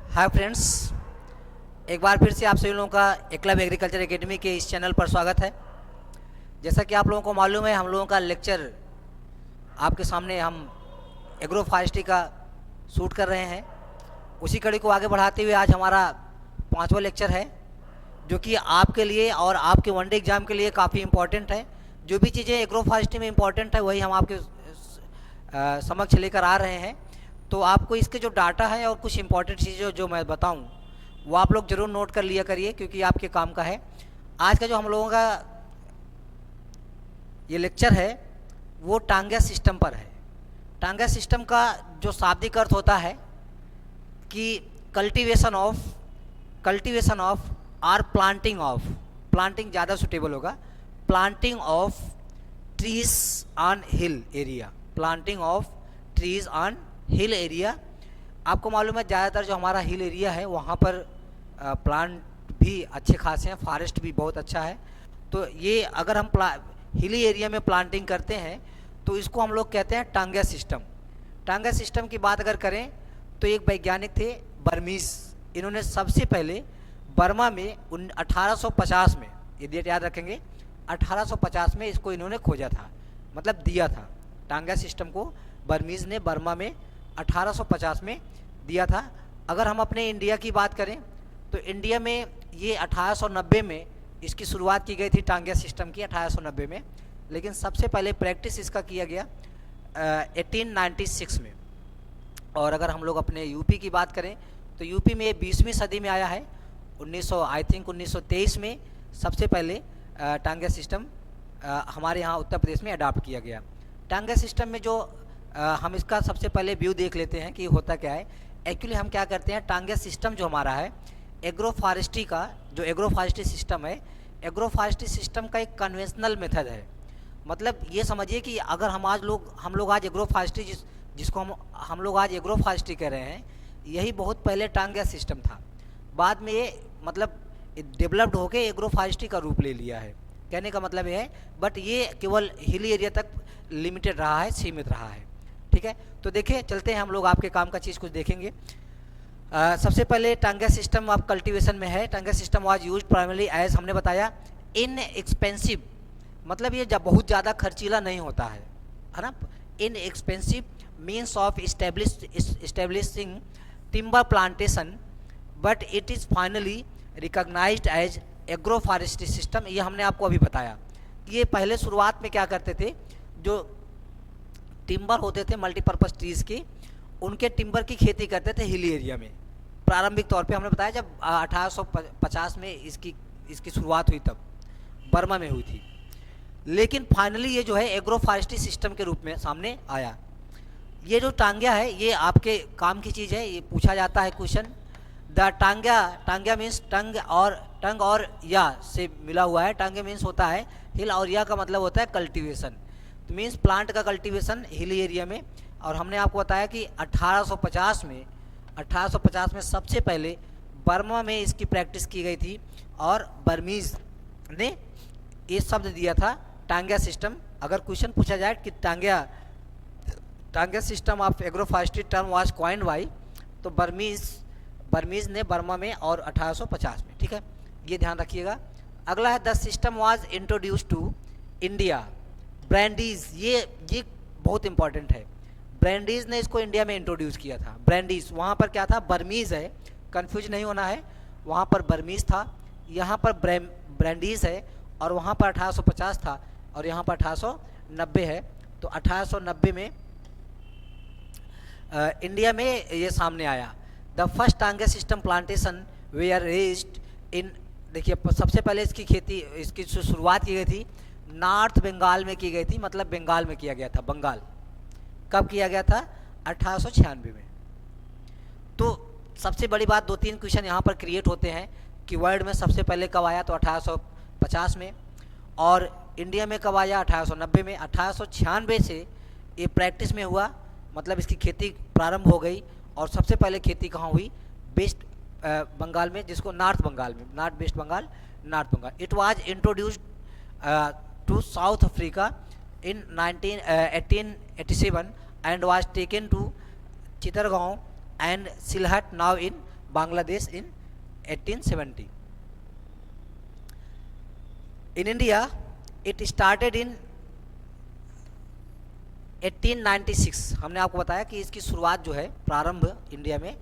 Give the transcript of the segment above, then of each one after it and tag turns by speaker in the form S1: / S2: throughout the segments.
S1: Hi friends, एक बार फिर से आप सभी लोगों का एकलव्य एग्रीकल्चर एकेडमी के इस चैनल पर स्वागत है। जैसा कि आप लोगों को मालूम है, हम लोगों का लेक्चर आपके सामने हम एग्रो फॉरेस्ट्री का शूट कर रहे हैं। उसी कड़ी को आगे बढ़ाते हुए आज हमारा 5वां लेक्चर है, जो कि आपके लिए और आपके वनडे एग्ज़ाम के लिए काफ़ी इम्पोर्टेंट है। जो भी चीज़ें एग्रो फॉरेस्ट्री में इम्पोर्टेंट है वही हम आपके समक्ष लेकर आ रहे हैं। तो आपको इसके जो डाटा है और कुछ इंपॉर्टेंट चीज़ें जो मैं बताऊं वो आप लोग ज़रूर नोट कर लिया करिए, क्योंकि आपके काम का है। आज का जो हम लोगों का ये लेक्चर है वो टांग्या सिस्टम पर है। टांग्या सिस्टम का जो शाब्दिक अर्थ होता है कि cultivation of or planting of, planting ज़्यादा सुटेबल होगा, planting of trees on hill area, planting of trees on hill area. आपको मालूम है ज़्यादातर जो हमारा हिल एरिया है वहाँ पर प्लांट भी अच्छे खासे हैं, फॉरेस्ट भी बहुत अच्छा है। तो ये अगर हम हिली एरिया में प्लांटिंग करते हैं तो इसको हम लोग कहते हैं टांग्या सिस्टम। टांग्या सिस्टम की बात अगर करें तो एक वैज्ञानिक थे बर्मीज, इन्होंने सबसे पहले बर्मा में 1850 में, ये डेट याद रखेंगे, 1850 में इसको इन्होंने खोजा था, मतलब दिया था। टांग्या सिस्टम को बर्मीज ने बर्मा में 1850 में दिया था। अगर हम अपने इंडिया की बात करें तो इंडिया में ये 1890 में इसकी शुरुआत की गई थी, टांग्या सिस्टम की 1890 में। लेकिन सबसे पहले प्रैक्टिस इसका किया गया 1896 में। और अगर हम लोग अपने यूपी की बात करें तो यूपी में 20वीं सदी में आया है। 1923 में सबसे पहले टांग्या सिस्टम हमारे यहाँ उत्तर प्रदेश में अडॉप्ट किया गया। टांग्या सिस्टम में जो हम इसका सबसे पहले व्यू देख लेते हैं कि होता क्या है। एक्चुअली हम क्या करते हैं, टांग्या सिस्टम जो हमारा है एग्रो फॉरेस्ट्री का, जो एग्रो फॉरेस्ट्री सिस्टम है, एग्रो फॉरेस्ट्री सिस्टम का एक कन्वेंशनल मेथड है। मतलब ये समझिए कि अगर हम लोग आज एग्रो फॉरेस्ट्री जिसको हम लोग आज एग्रो फॉरेस्ट्री कह रहे हैं, यही बहुत पहले टांग्या सिस्टम था। बाद में ये मतलब डेवलप्ड होकर एग्रो फॉरेस्ट्री का रूप ले लिया है, कहने का मतलब ये है। बट ये केवल हिली एरिया तक लिमिटेड रहा है, सीमित रहा है। ठीक है, तो देखिए चलते हैं हम लोग आपके काम का चीज़ कुछ देखेंगे। सबसे पहले टांग्या सिस्टम आप कल्टीवेशन में है। Taungya system was used primarily as, हमने बताया, इन एक्सपेंसिव, मतलब ये जब बहुत ज़्यादा खर्चीला नहीं होता है ना। Inexpensive means of establishing timber plantation, but it is finally recognised as agro forestry system. ये हमने आपको अभी बताया कि ये पहले शुरुआत में क्या करते थे, जो टिम्बर होते थे मल्टीपर्पज़ ट्रीज़ के, उनके टिम्बर की खेती करते थे हिली एरिया में। प्रारंभिक तौर पे हमने बताया जब 1850 में इसकी शुरुआत हुई, तब बर्मा में हुई थी। लेकिन फाइनली ये जो है एग्रो फॉरेस्ट्री सिस्टम के रूप में सामने आया। ये जो टांग्या है ये आपके काम की चीज़ है, ये पूछा जाता है क्वेश्चन। द टांग्या मीन्स टंग और या से मिला हुआ है। टांग्या मीन्स होता है हिल, और या का मतलब होता है कल्टीवेशन, तो मीन्स प्लांट का कल्टीवेशन हिली एरिया में। और हमने आपको बताया कि 1850 में सबसे पहले बर्मा में इसकी प्रैक्टिस की गई थी, और बर्मीज ने ये शब्द दिया था टांग्या सिस्टम। अगर क्वेश्चन पूछा जाए कि taungya system of agro forestry term was coined by, तो बर्मीज ने बर्मा में और 1850 में। ठीक है, ये ध्यान रखिएगा। अगला है the system was introduce to India. Brandis, ये बहुत इंपॉर्टेंट है। ब्रांडीज ने इसको इंडिया में इंट्रोड्यूस किया था। ब्रांडीज, वहाँ पर क्या था, बर्मीज है, कंफ्यूज नहीं होना है। वहाँ पर बर्मीज था, यहाँ पर ब्रांडीज है, और वहाँ पर 1850 था, और यहाँ पर 1890 है। तो 1890 में इंडिया में ये सामने आया। The first taungya system plantation were raised in, देखिए सबसे पहले इसकी शुरुआत की गई थी नॉर्थ बंगाल में की गई थी, मतलब बंगाल में किया गया था। बंगाल कब किया गया था, 1896 में। तो सबसे बड़ी बात, 2-3 क्वेश्चन यहाँ पर क्रिएट होते हैं कि वर्ल्ड में सबसे पहले कब आया, तो 1850 में, और इंडिया में कब आया, 1890 में। 1896 से ये प्रैक्टिस में हुआ, मतलब इसकी खेती प्रारंभ हो गई। और सबसे पहले खेती कहाँ हुई, वेस्ट बंगाल में, जिसको नॉर्थ बंगाल में, not West Bengal, North Bengal. It was introduced to South Africa in 1887 and was taken to Chittargaon and Sylhet, now in Bangladesh in 1870. In India, it started in 1896. हमने आपको बताया कि इसकी शुरुआत जो है प्रारंभ इंडिया में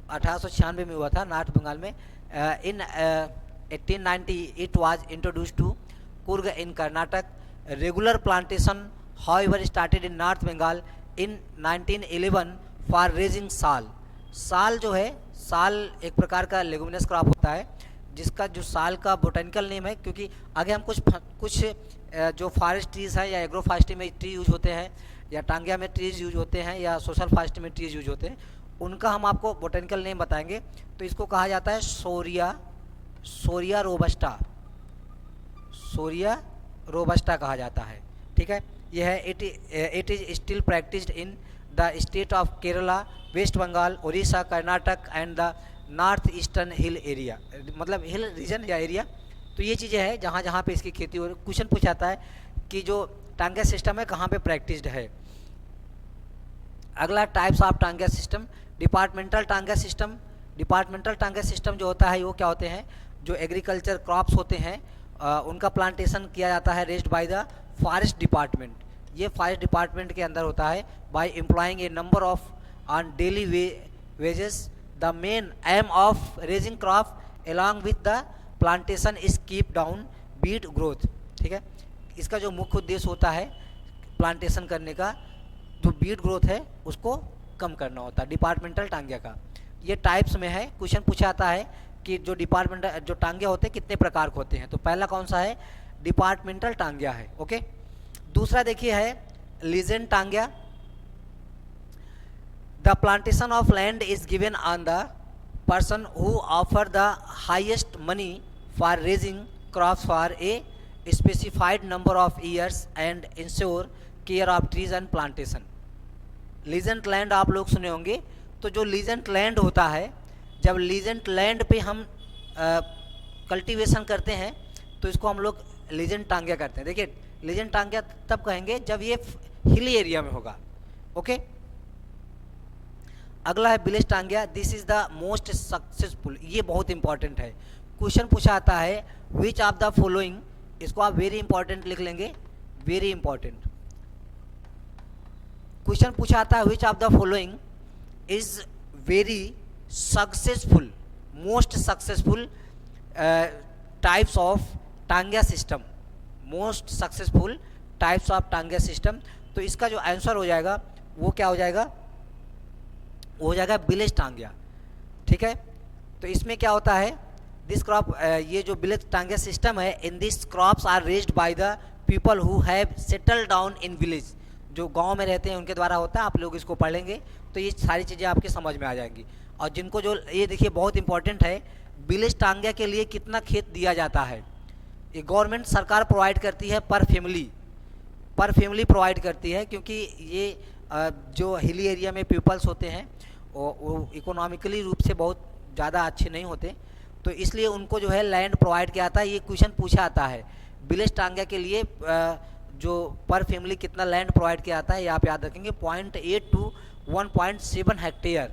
S1: 1896 में हुआ था नॉर्थ बंगाल में. इन 1890 it was introduced to Coorg in Karnataka. Regular plantation however started in North Bengal in 1911 for raising साल. साल जो है, साल एक प्रकार का लेगुमिनस क्रॉप होता है जिसका जो साल का बोटेनिकल नेम है, क्योंकि आगे हम कुछ जो फॉरेस्ट ट्रीज हैं या एग्रो फॉरेस्ट्री में ट्री यूज होते हैं या टांगिया में ट्रीज यूज होते हैं या सोशल फॉरेस्ट्री में ट्रीज यूज होते हैं, उनका हम आपको बोटेनिकल नेम बताएंगे. तो इसको कहा जाता है सोरिया रोबस्टा. सोरिया रोबस्टा कहा जाता है. ठीक है, यह है. It is still practised in the state of Kerala, West Bengal, Orissa, Karnataka and the north eastern hill area, मतलब हिल रीजन या एरिया. तो ये चीज़ें हैं जहाँ जहाँ पे इसकी खेती हो रही. क्वेश्चन पूछाता है कि जो टांगिया सिस्टम है कहाँ पे प्रैक्टिस्ड है. अगला types of taungya system. Departmental taungya system. Departmental taungya system जो होता है वो क्या होते हैं, जो एग्रीकल्चर क्रॉप्स होते हैं उनका प्लांटेशन किया जाता है raised by the forest department. ये फॉरेस्ट डिपार्टमेंट के अंदर होता है by employing a number of on daily wages. The main aim of raising crop along with the plantation is keep down beat growth. ठीक है, इसका जो मुख्य उद्देश्य होता है प्लांटेशन करने का, जो बीट ग्रोथ है उसको कम करना होता है डिपार्टमेंटल टांगिया का. ये टाइप्स में है. क्वेश्चन पूछा आता है कि जो डिपार्टमेंटल जो टांगिया होते हैं कितने प्रकार के होते हैं. तो पहला कौन सा है, डिपार्टमेंटल टांगिया है. ओके, दूसरा देखिए है leased taungya. The plantation of land is given on the person who offer the highest money for raising crops for a specified number of years and insure care of trees and plantation. Leased land आप लोग सुने होंगे. तो जो legend land होता है, जब legend land पे हम कल्टीवेशन करते हैं तो इसको हम लोग लीजेंट टांगिया करते हैं. देखिए, लीजेंट टांगिया तब कहेंगे जब ये हिली एरिया में होगा. ओके, अगला है village taungya. This is the most successful. ये बहुत इंपॉर्टेंट है. क्वेश्चन पूछा आता है विच ऑफ द फॉलोइंग, इसको आप वेरी इंपॉर्टेंट लिख लेंगे, वेरी इंपॉर्टेंट. क्वेश्चन पूछा आता है which of the following is very successful, most successful types of taungya system. Most successful types of taungya system. तो इसका जो आंसर हो जाएगा वो क्या हो जाएगा, वो हो जाएगा विलेज टांगिया. ठीक है, तो इसमें क्या होता है, दिस क्रॉप, ये जो विलेज टांगिया सिस्टम है, in this crops are raised by the people who have settle down in village. जो गांव में रहते हैं उनके द्वारा होता है. आप लोग इसको पढ़ लेंगे तो ये सारी चीज़ें आपके समझ में आ जाएंगी. और जिनको जो ये देखिए बहुत इंपॉर्टेंट है, विलेज टांगिया के लिए कितना खेत दिया जाता है, ये गवर्नमेंट सरकार प्रोवाइड करती है पर फैमिली प्रोवाइड करती है. क्योंकि ये जो हिली एरिया में पीपल्स होते हैं वो इकोनॉमिकली रूप से बहुत ज़्यादा अच्छे नहीं होते, तो इसलिए उनको जो है लैंड प्रोवाइड किया जाता है. ये क्वेश्चन पूछा आता है विलेज टांगिया के लिए जो पर फैमिली कितना लैंड प्रोवाइड किया जाता है, ये आप याद रखेंगे. 0.8 to 1.7 हेक्टेयर.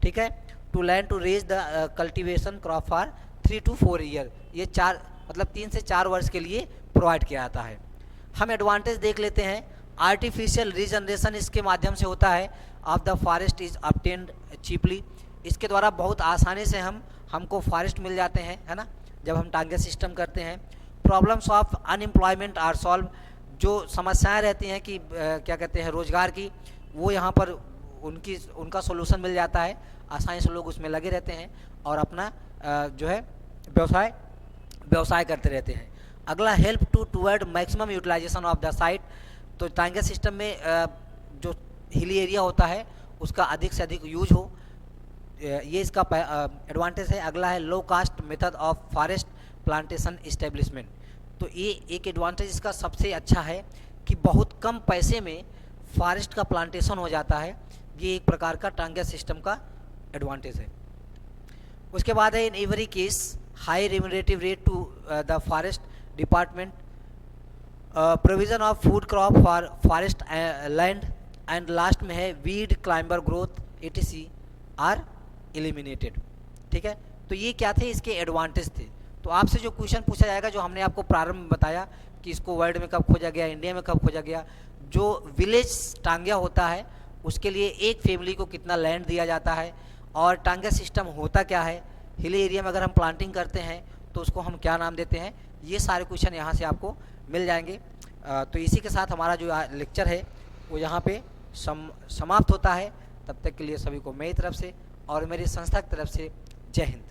S1: ठीक है, to land to raise the cultivation crop for 3 to 4 year. ये 3 से 4 वर्ष के लिए प्रोवाइड किया जाता है. हम एडवांटेज देख लेते हैं. आर्टिफिशियल रीजनरेशन इसके माध्यम से होता है. Of the forest is obtained cheaply. इसके द्वारा बहुत आसानी से हमको फॉरेस्ट मिल जाते हैं, है ना, जब हम टांगिया सिस्टम करते हैं. Problems of unemployment are solve. जो समस्याएं रहती हैं कि क्या कहते हैं रोजगार की, वो यहाँ पर उनका सोल्यूशन मिल जाता है. आसानी से लोग उसमें लगे रहते हैं और अपना जो है व्यवसाय करते रहते हैं. अगला help toward maximum utilization of the site. तो टांगिया सिस्टम में जो हिली एरिया होता है उसका अधिक से अधिक यूज हो, ये इसका एडवांटेज है. अगला है low cost method of forest plantation establishment. तो ये एक एडवांटेज इसका सबसे अच्छा है कि बहुत कम पैसे में फॉरेस्ट का प्लांटेशन हो जाता है. ये एक प्रकार का टांगिया सिस्टम का एडवांटेज है. उसके बाद है in every case high remunerative rate to the forest department, provision of food crop for forest land, and last में है weed climber growth etc are eliminated. ठीक है। तो ये क्या थे, इसके एडवांटेज थे। तो आपसे जो क्वेश्चन पूछा जाएगा, जो हमने आपको प्रारंभ में बताया कि इसको वर्ल्ड में कब खोजा गया, इंडिया में कब खोजा गया, जो विलेज टांग्या होता है उसके लिए एक फैमिली को कितना लैंड दिया जाता है, और टांग्या सिस्टम होता क्या है, हिली एरिया में अगर हम प्लांटिंग करते हैं तो उसको हम क्या नाम देते हैं, ये सारे क्वेश्चन यहाँ से आपको मिल जाएंगे। तो इसी के साथ हमारा जो लेक्चर है वो यहाँ पे समाप्त होता है। तब तक के लिए सभी को मेरी तरफ से और मेरी संस्था की तरफ से जय हिंद।